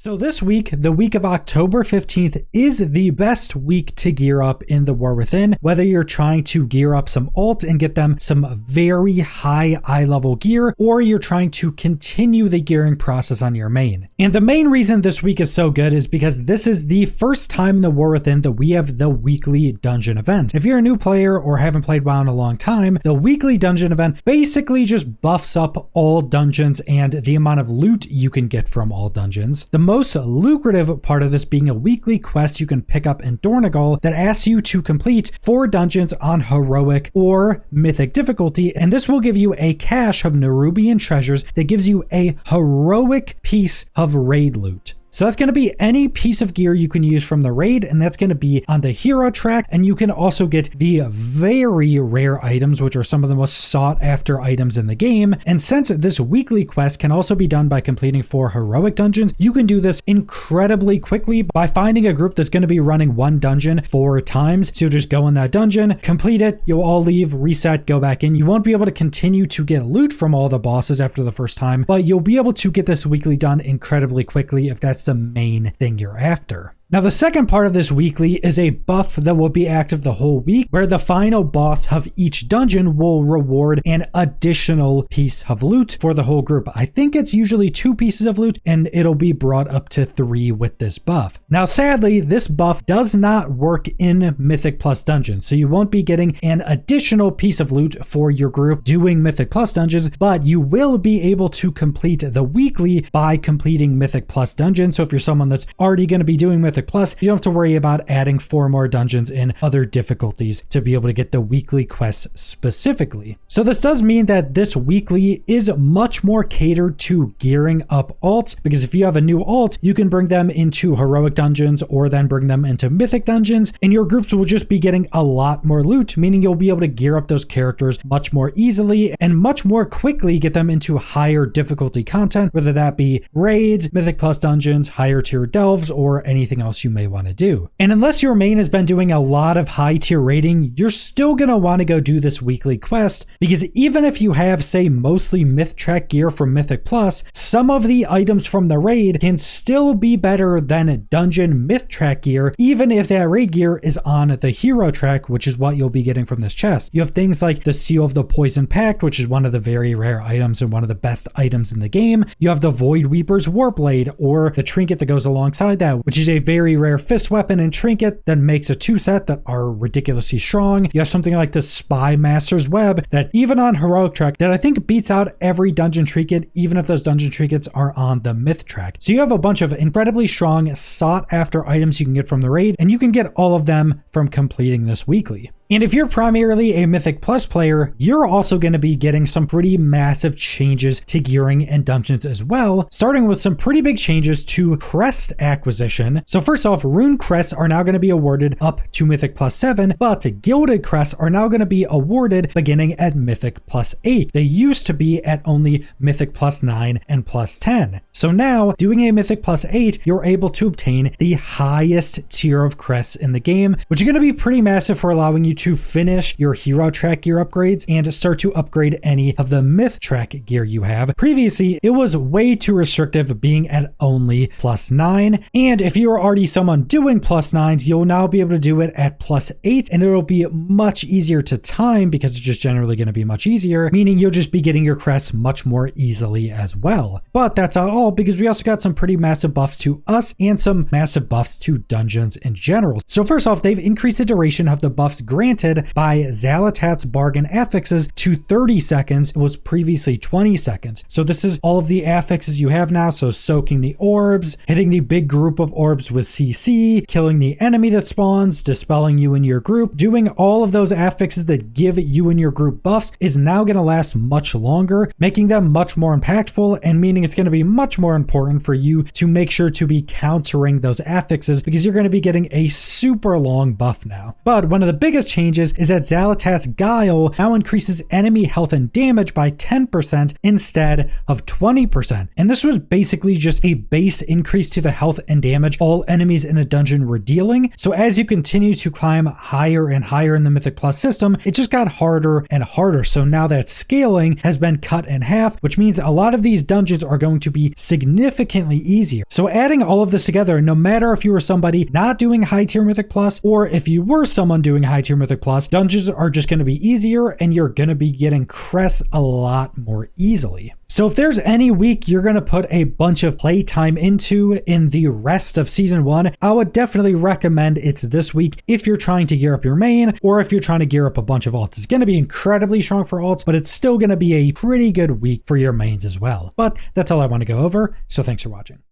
So this week, the week of October 15th, is the best week to gear up in the War Within, whether you're trying to gear up some alt and get them some very high eye level gear, or you're trying to continue the gearing process on your main. And the main reason this week is so good is because this is the first time in the War Within that we have the weekly dungeon event. If you're a new player or haven't played WoW in a long time, the weekly dungeon event basically just buffs up all dungeons and the amount of loot you can get from all dungeons. The most lucrative part of this being a weekly quest you can pick up in Dornegal that asks you to complete 4 dungeons on heroic or mythic difficulty, and this will give you a cache of Nerubian treasures that gives you a heroic piece of raid loot. So that's going to be any piece of gear you can use from the raid, and that's going to be on the hero track, and you can also get the very rare items, which are some of the most sought after items in the game. And since this weekly quest can also be done by completing 4 heroic dungeons, you can do this incredibly quickly by finding a group that's going to be running one dungeon 4 times. So you'll just go in that dungeon, complete it, you'll all leave, reset, go back in. You won't be able to continue to get loot from all the bosses after the first time, but you'll be able to get this weekly done incredibly quickly if that's the main thing you're after. Now, the second part of this weekly is a buff that will be active the whole week, where the final boss of each dungeon will reward an additional piece of loot for the whole group. I think it's usually 2 pieces of loot, and it'll be brought up to 3 with this buff. Now, sadly, this buff does not work in Mythic Plus dungeons, so you won't be getting an additional piece of loot for your group doing Mythic Plus dungeons, but you will be able to complete the weekly by completing Mythic Plus dungeons. So if you're someone that's already going to be doing Mythic Plus, you don't have to worry about adding 4 more dungeons in other difficulties to be able to get the weekly quests specifically. So this does mean that this weekly is much more catered to gearing up alts, because if you have a new alt, you can bring them into heroic dungeons or then bring them into mythic dungeons, and your groups will just be getting a lot more loot, meaning you'll be able to gear up those characters much more easily and much more quickly get them into higher difficulty content, whether that be raids, Mythic Plus dungeons, higher tier delves, or anything else you may want to do. And unless your main has been doing a lot of high tier raiding, you're still going to want to go do this weekly quest, because even if you have, say, mostly myth track gear from Mythic Plus, some of the items from the raid can still be better than dungeon myth track gear, even if that raid gear is on the hero track, which is what you'll be getting from this chest. You have things like the Seal of the Poison Pact, which is one of the very rare items and one of the best items in the game. You have the Void Weeper's Warblade, or the trinket that goes alongside that, which is a very rare fist weapon and trinket that makes a 2 set that are ridiculously strong. You have something like the Spy Master's Web that even on heroic track that I think beats out every dungeon trinket, even if those dungeon trinkets are on the myth track. So you have a bunch of incredibly strong sought after items you can get from the raid, and you can get all of them from completing this weekly. And if you're primarily a Mythic Plus player, you're also going to be getting some pretty massive changes to gearing and dungeons as well, starting with some pretty big changes to crest acquisition. So first off, rune crests are now going to be awarded up to Mythic Plus 7, but gilded crests are now going to be awarded beginning at Mythic Plus 8. They used to be at only Mythic Plus 9 and Plus 10. So now, doing a Mythic Plus 8, you're able to obtain the highest tier of crests in the game, which are going to be pretty massive for allowing you to finish your hero track gear upgrades and start to upgrade any of the myth track gear you have. Previously, it was way too restrictive being at only plus 9. And if you're already someone doing plus 9s, you'll now be able to do it at plus 8, and it'll be much easier to time because it's just generally going to be much easier, meaning you'll just be getting your crests much more easily as well. But that's not all, because we also got some pretty massive buffs to us and some massive buffs to dungeons in general. So first off, they've increased the duration of the buffs granted by Xalatat's bargain affixes to 30 seconds. It was previously 20 seconds. So this is all of the affixes you have now. So soaking the orbs, hitting the big group of orbs with CC, killing the enemy that spawns, dispelling you and your group, doing all of those affixes that give you and your group buffs is now going to last much longer, making them much more impactful, and meaning it's going to be much more important for you to make sure to be countering those affixes, because you're going to be getting a super long buff now. But one of the biggest changes is that Xal'atath's Guile now increases enemy health and damage by 10% instead of 20%. And this was basically just a base increase to the health and damage all enemies in a dungeon were dealing. So as you continue to climb higher and higher in the Mythic Plus system, it just got harder and harder. So now that scaling has been cut in half, which means a lot of these dungeons are going to be significantly easier. So adding all of this together, no matter if you were somebody not doing high tier Mythic Plus, or if you were someone doing high tier Mythic Plus, dungeons are just going to be easier and you're going to be getting crests a lot more easily. So if there's any week you're going to put a bunch of playtime into in the rest of season 1, I would definitely recommend it's this week if you're trying to gear up your main or if you're trying to gear up a bunch of alts. It's going to be incredibly strong for alts, but it's still going to be a pretty good week for your mains as well. But that's all I want to go over, so thanks for watching.